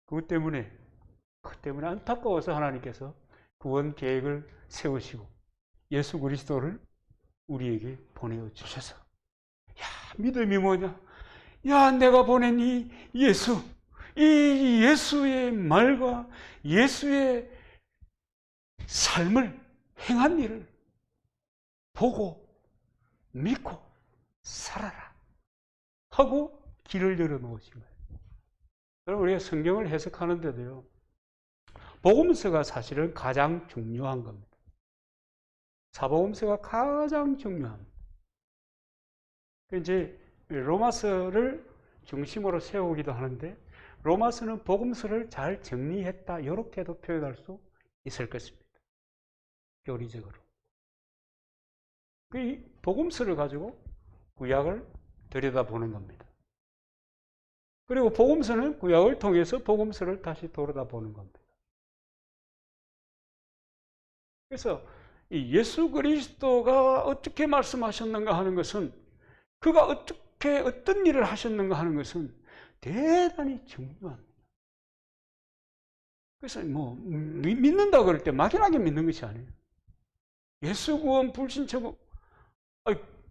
그것 때문에 안타까워서 하나님께서 구원 계획을 세우시고 예수 그리스도를 우리에게 보내주셔서, 야, 믿음이 뭐냐? 야, 내가 보낸 이 예수의 말과 예수의 삶을 행한 일을 보고 믿고 살아라 하고 길을 열어놓으신 거예요. 여러분, 우리가 성경을 해석하는데도요, 복음서가 사실은 가장 중요한 겁니다. 사복음서가 가장 중요합니다. 이제 로마서를 중심으로 세우기도 하는데, 로마서는 복음서를 잘 정리했다, 이렇게도 표현할 수 있을 것입니다. 교리적으로. 이 복음서를 가지고 구약을 들여다보는 겁니다. 그리고 복음서는 구약을 통해서 복음서를 다시 돌아다보는 겁니다. 그래서 이 예수 그리스도가 어떻게 말씀하셨는가 하는 것은, 그가 어떻게 어떤 일을 하셨는가 하는 것은 대단히 중요합니다. 그래서 믿는다 그럴 때 막연하게 믿는 것이 아니에요. 예수 구원 불신처분,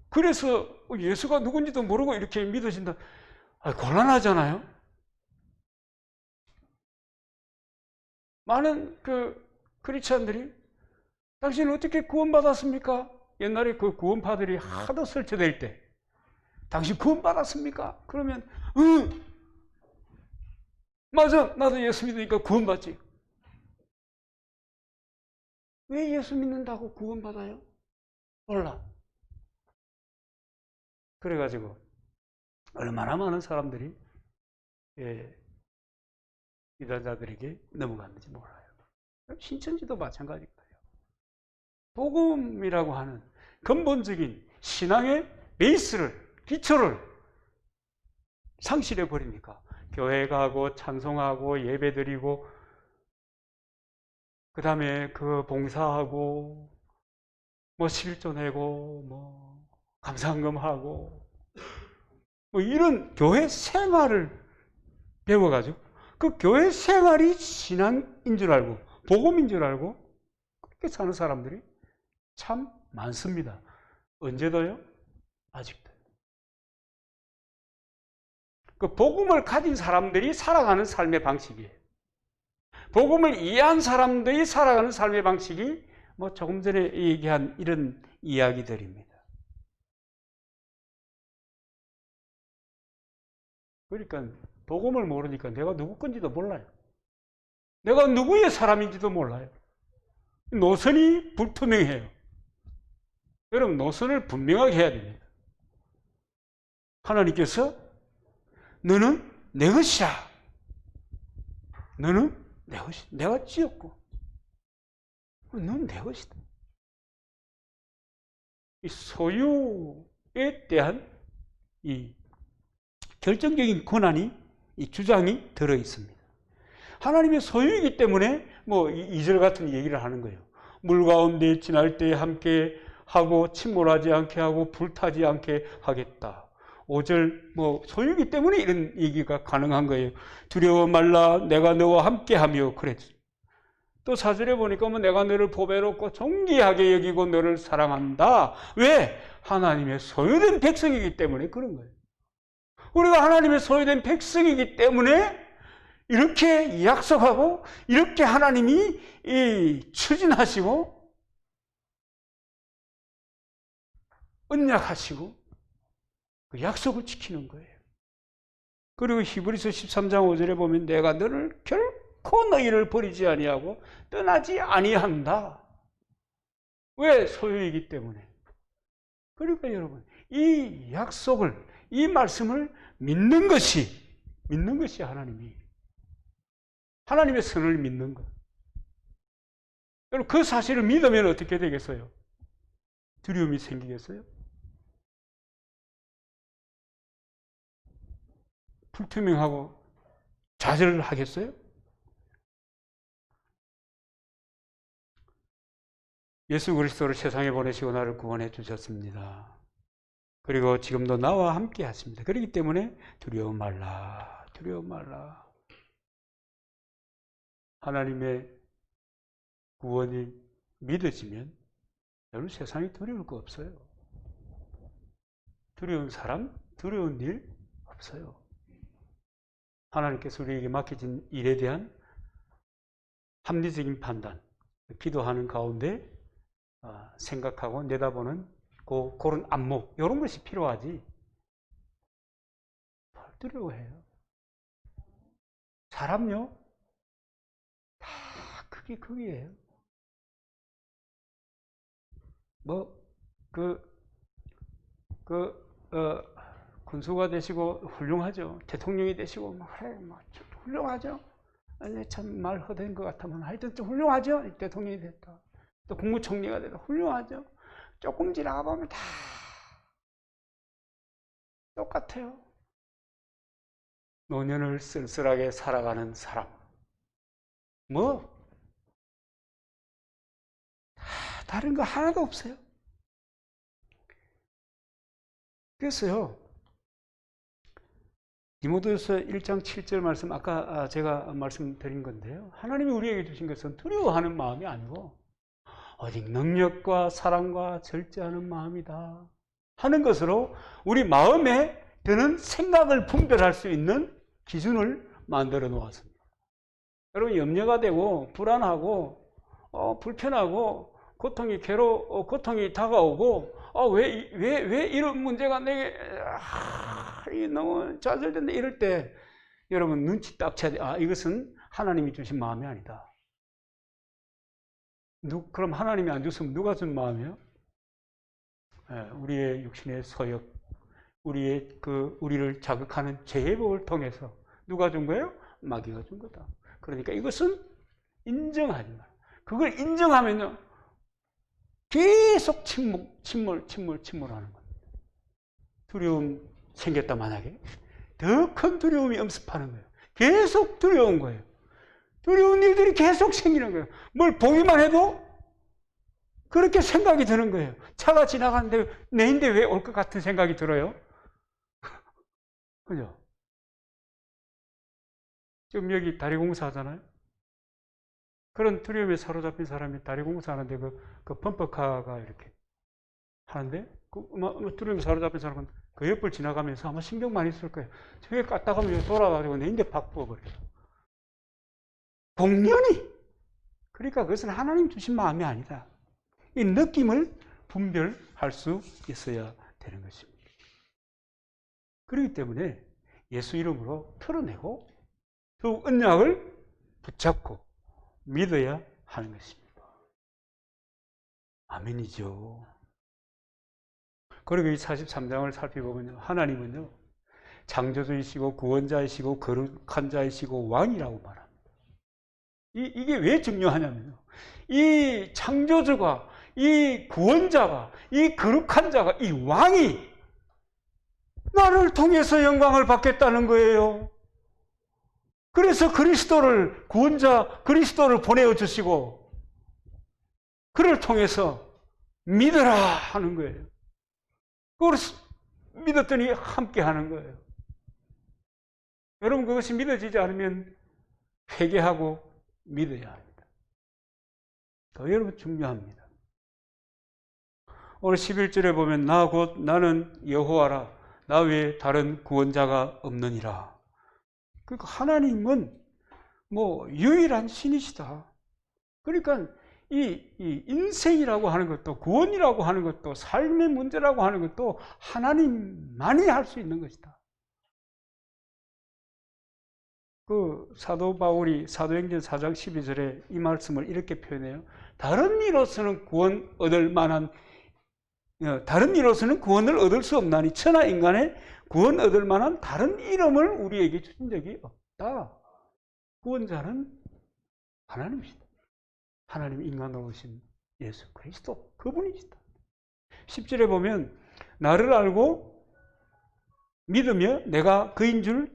그래서 예수가 누군지도 모르고 이렇게 믿어진다. 곤란하잖아요. 많은 크리스찬들이 당신은 어떻게 구원받았습니까? 옛날에 그 구원파들이 하도 설치될 때 당신 구원받았습니까? 그러면 응, 맞아, 나도 예수 믿으니까 구원받지. 왜 예수 믿는다고 구원받아요? 몰라. 그래가지고 얼마나 많은 사람들이 이단자들에게 넘어갔는지 몰라요. 신천지도 마찬가지일 거예요. 복음이라고 하는 근본적인 신앙의 베이스를, 기초를 상실해 버리니까 교회 가고 찬송하고 예배드리고 그 다음에 그 봉사하고 뭐 11조 내고 뭐 감사헌금하고 뭐 이런 교회 생활을 배워가지고 그 교회 생활이 신앙인 줄 알고 복음인 줄 알고 그렇게 사는 사람들이 참 많습니다. 언제도요? 아직도. 그 복음을 가진 사람들이 살아가는 삶의 방식이에요. 복음을 이해한 사람들이 살아가는 삶의 방식이 뭐 조금 전에 얘기한 이런 이야기들입니다. 그러니까 복음을 모르니까 내가 누구 건지도 몰라요. 내가 누구의 사람인지도 몰라요. 노선이 불투명해요. 여러분, 노선을 분명하게 해야 됩니다. 하나님께서 너는 내 것이라. 너는 내 것이다. 내가 지었고 너는 내 것이다. 이 소유에 대한 이 결정적인 권한이, 이 주장이 들어 있습니다. 하나님의 소유이기 때문에 뭐 2절 같은 얘기를 하는 거예요. 물 가운데 지날 때 함께 하고 침몰하지 않게 하고 불타지 않게 하겠다. 5절 뭐 소유이기 때문에 이런 얘기가 가능한 거예요. 두려워 말라 내가 너와 함께하며 그랬어요. 또 4절에 보니까 뭐 내가 너를 보배롭고 존귀하게 여기고 너를 사랑한다. 왜? 하나님의 소유된 백성이기 때문에 그런 거예요. 우리가 하나님의 소유된 백성이기 때문에 이렇게 약속하고 이렇게 하나님이 추진하시고 언약하시고 그 약속을 지키는 거예요. 그리고 히브리서 13장 5절에 보면 내가 너를 결코 너희를 버리지 아니하고 떠나지 아니한다. 왜? 소유이기 때문에. 그러니까 여러분, 이 약속을, 이 말씀을 믿는 것이 하나님의 선을 믿는 것. 여러분, 그 사실을 믿으면 어떻게 되겠어요? 두려움이 생기겠어요? 불투명하고 좌절을 하겠어요? 예수 그리스도를 세상에 보내시고 나를 구원해 주셨습니다. 그리고 지금도 나와 함께 하십니다. 그렇기 때문에 두려워 말라. 두려워 말라. 하나님의 구원이 믿어지면 여러분 세상에 두려울 거 없어요. 두려운 사람, 두려운 일 없어요. 하나님께서 우리에게 맡겨진 일에 대한 합리적인 판단, 기도하는 가운데 생각하고 내다보는 그런 안목, 이런 것이 필요하지. 뭘 두려워해요? 사람요? 다 그게 그게예요. 군수가 되시고 훌륭하죠. 대통령이 되시고 훌륭하죠. 아니, 참 말 허된 것 같으면 하여튼 좀 훌륭하죠. 대통령이 됐다. 또 국무총리가 됐다. 훌륭하죠. 조금 지나가 보면 다 똑같아요. 노년을 쓸쓸하게 살아가는 사람. 다른 거 하나도 없어요. 그래서요, 디모데후서 1장 7절 말씀, 아까 제가 말씀드린 건데요. 하나님이 우리에게 주신 것은 두려워하는 마음이 아니고 오직 능력과 사랑과 절제하는 마음이다 하는 것으로 우리 마음에 드는 생각을 분별할 수 있는 기준을 만들어 놓았습니다. 여러분, 염려가 되고 불안하고 불편하고 고통이 다가오고 왜 이런 문제가 내게 너무 좌절된다 이럴 때 여러분 눈치 딱 채야 돼. 이것은 하나님이 주신 마음이 아니다. 그럼 하나님이 안 줬으면 누가 준 마음이에요? 우리의 육신의 소욕, 우리를 자극하는 죄의 통해서 누가 준 거예요? 마귀가 준 거다. 그러니까 이것은 인정하지 마. 그걸 인정하면요, 계속 침몰하는 겁니다. 두려움 생겼다 만약에 더 큰 두려움이 엄습하는 거예요. 계속 두려운 거예요. 두려운 일들이 계속 생기는 거예요. 뭘 보기만 해도 그렇게 생각이 드는 거예요. 차가 지나가는데 내인데 왜 올 것 같은 생각이 들어요? 그죠? 지금 여기 다리 공사하잖아요. 그런 두려움에 사로잡힌 사람이 다리 공사하는데 그 펌프카가 이렇게 하는데 두려움에 사로잡힌 사람은 그 옆을 지나가면서 아마 신경 많이 쓸 거예요. 저게 까딱하면 돌아가지고 내인데 팍 부어버려요. 공연히. 그러니까 그것은 하나님 주신 마음이 아니다. 이 느낌을 분별할 수 있어야 되는 것입니다. 그렇기 때문에 예수 이름으로 털어내고 그 언약을 붙잡고 믿어야 하는 것입니다. 아멘이죠. 그리고 이 43장을 살펴보면요, 하나님은요 창조주이시고 구원자이시고 거룩한 자이시고 왕이라고 말합니다. 이게 왜 중요하냐면요, 이 창조주가, 이 구원자가, 이 거룩한 자가, 이 왕이 나를 통해서 영광을 받겠다는 거예요. 그래서 그리스도를, 구원자 그리스도를 보내어 주시고 그를 통해서 믿으라 하는 거예요. 그걸 믿었더니 함께 하는 거예요. 여러분, 그것이 믿어지지 않으면 회개하고 믿어야 합니다. 더 여러분 중요합니다. 오늘 11절에 보면 나 곧 나는 여호와라 나 외에 다른 구원자가 없느니라. 그러니까 하나님은 유일한 신이시다. 그러니까 이 인생이라고 하는 것도, 구원이라고 하는 것도, 삶의 문제라고 하는 것도 하나님만이 할 수 있는 것이다. 그 사도 바울이 사도행전 4장 12절에 이 말씀을 이렇게 표현해요. 다른 이로서는 구원을 얻을 수 없나니 천하 인간의 구원 얻을 만한 다른 이름을 우리에게 주신 적이 없다. 구원자는 하나님이시다. 하나님 인간으로 오신 예수 그리스도, 그분이시다. 10절에 보면 나를 알고 믿으며 내가 그인 줄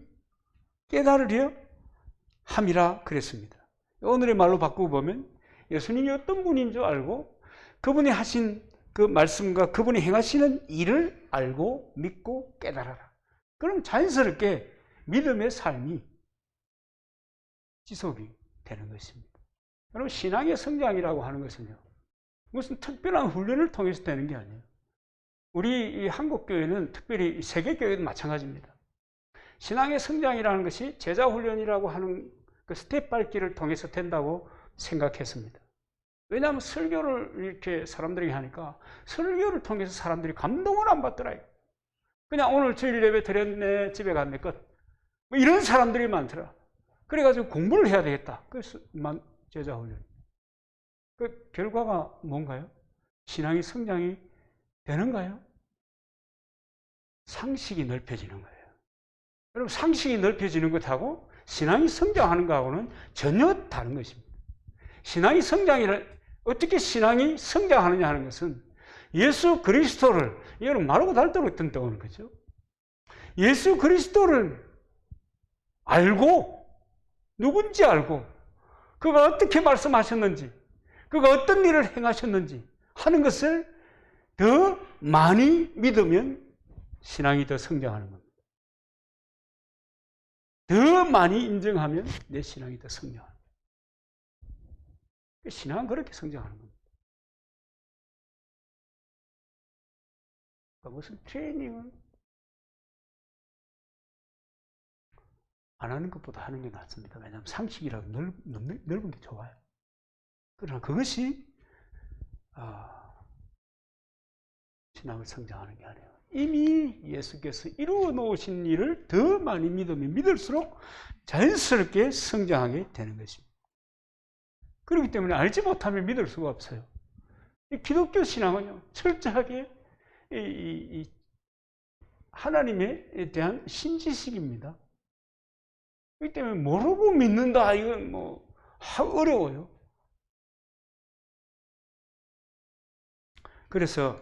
깨달으려 함이라 그랬습니다. 오늘의 말로 바꾸고 보면 예수님이 어떤 분인 줄 알고 그분이 하신 그 말씀과 그분이 행하시는 일을 알고 믿고 깨달아라. 그럼 자연스럽게 믿음의 삶이 지속이 되는 것입니다. 여러분, 신앙의 성장이라고 하는 것은요, 무슨 특별한 훈련을 통해서 되는 게 아니에요. 우리 이 한국교회는, 특별히 세계교회도 마찬가지입니다. 신앙의 성장이라는 것이 제자훈련이라고 하는 그 스텝 밟기를 통해서 된다고 생각했습니다. 왜냐하면 설교를 이렇게 사람들에게 하니까 설교를 통해서 사람들이 감동을 안 받더라. 그냥 오늘 주일 예배 드렸네, 집에 갔네, 끝. 이런 사람들이 많더라. 그래가지고 공부를 해야 되겠다. 그래서 제자훈련. 그 결과가 뭔가요? 신앙의 성장이 되는가요? 상식이 넓혀지는 거예요. 여러분, 상식이 넓혀지는 것하고 신앙이 성장하는 것하고는 전혀 다른 것입니다. 신앙이 어떻게 신앙이 성장하느냐 하는 것은 예수 그리스도를, 이거는 말하고 달도록 뜬다는 거죠. 예수 그리스도를 알고, 누군지 알고, 그가 어떻게 말씀하셨는지, 그가 어떤 일을 행하셨는지 하는 것을 더 많이 믿으면 신앙이 더 성장하는 겁니다. 더 많이 인정하면 내 신앙이 더 성장하는 겁니다. 신앙은 그렇게 성장하는 겁니다. 그러니까 무슨 트레이닝은 안 하는 것보다 하는 게 낫습니다. 왜냐하면 상식이라고 넓은 게 좋아요. 그러나 그것이 신앙을 성장하는 게 아니에요. 이미 예수께서 이루어 놓으신 일을 더 많이 믿으면 믿을수록 자연스럽게 성장하게 되는 것입니다. 그렇기 때문에 알지 못하면 믿을 수가 없어요. 이 기독교 신앙은요, 철저하게 이 하나님에 대한 신지식입니다. 그렇기 때문에 모르고 믿는다, 이건 어려워요. 그래서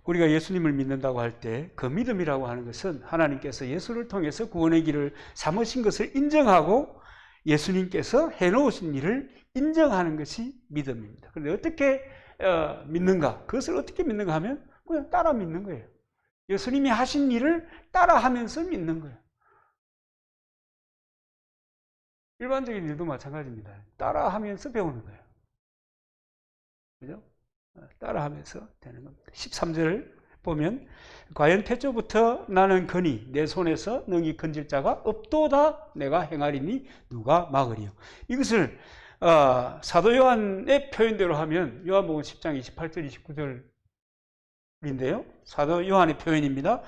우리가 예수님을 믿는다고 할 때 그 믿음이라고 하는 것은 하나님께서 예수를 통해서 구원의 길을 삼으신 것을 인정하고 예수님께서 해놓으신 일을 인정하는 것이 믿음입니다. 그런데 어떻게 믿는가? 그것을 어떻게 믿는가 하면 그냥 따라 믿는 거예요. 예수님이 하신 일을 따라하면서 믿는 거예요. 일반적인 일도 마찬가지입니다. 따라하면서 배우는 거예요. 그죠? 따라하면서 되는 겁니다. 13절 보면 과연 태초부터 나는 거니 내 손에서 능히 건질 자가 없도다 내가 행하리니 누가 막으리요. 이것을 사도 요한의 표현대로 하면 요한복음 10장 28절 29절인데요. 사도 요한의 표현입니다.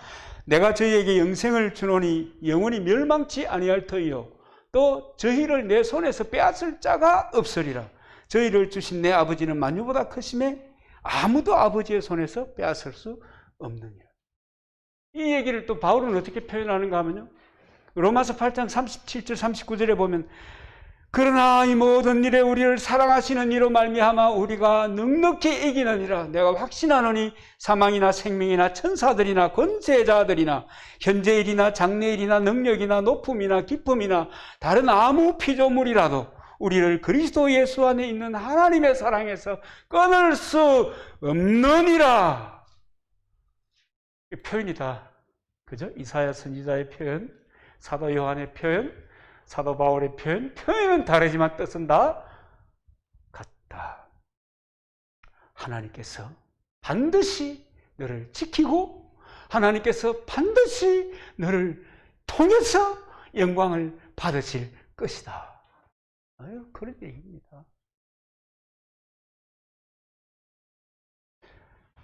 내가 저희에게 영생을 주노니 영원히 멸망치 아니할 터이요 또 저희를 내 손에서 빼앗을 자가 없으리라. 저희를 주신 내 아버지는 만유보다 크심에 아무도 아버지의 손에서 빼앗을 수 없느니라. 이 얘기를 또 바울은 어떻게 표현하는가 하면요, 로마서 8장 37절 39절에 보면 그러나 이 모든 일에 우리를 사랑하시는 이로 말미암아 우리가 넉넉히 이기느니라. 내가 확신하노니 사망이나 생명이나 천사들이나 권세자들이나 현재일이나 장래일이나 능력이나 높음이나 기쁨이나 다른 아무 피조물이라도 우리를 그리스도 예수 안에 있는 하나님의 사랑에서 끊을 수 없느니라. 이 표현이다. 그죠? 이사야 선지자의 표현, 사도 요한의 표현, 사도 바울의 표현은 다르지만 뜻은 다 같다. 하나님께서 반드시 너를 지키고 하나님께서 반드시 너를 통해서 영광을 받으실 것이다. 그런 얘기입니다.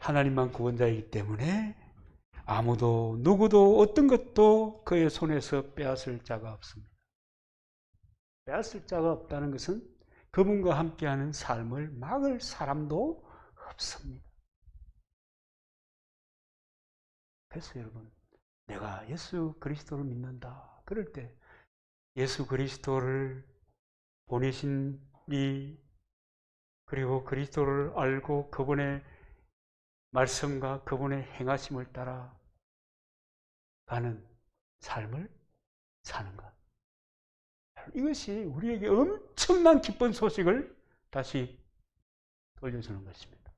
하나님만 구원자이기 때문에 아무도 누구도 어떤 것도 그의 손에서 빼앗을 자가 없습니다. 빼앗을 자가 없다는 것은 그분과 함께하는 삶을 막을 사람도 없습니다. 그래서 여러분, 내가 예수 그리스도를 믿는다. 그럴 때 예수 그리스도를 보내신 이 그리고 그리스도를 알고 그분의 말씀과 그분의 행하심을 따라 가는 삶을 사는 것. 이것이 우리에게 엄청난 기쁜 소식을 다시 돌려주는 것입니다.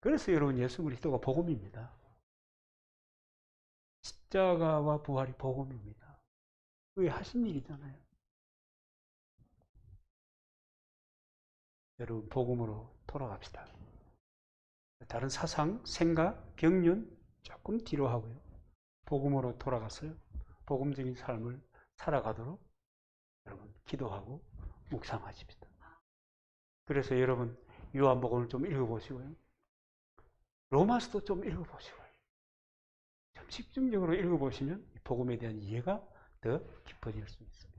그래서 여러분, 예수 그리스도가 복음입니다. 십자가와 부활이 복음입니다. 그게 하신 일이잖아요. 여러분, 복음으로 돌아갑시다. 다른 사상, 생각, 경륜 조금 뒤로 하고요. 복음으로 돌아가서요. 복음적인 삶을 살아가도록 여러분 기도하고 묵상하십시다. 그래서 여러분 요한복음을 좀 읽어보시고요. 로마서도 좀 읽어보시고요. 좀 집중적으로 읽어보시면 복음에 대한 이해가 더 깊어질 수 있습니다.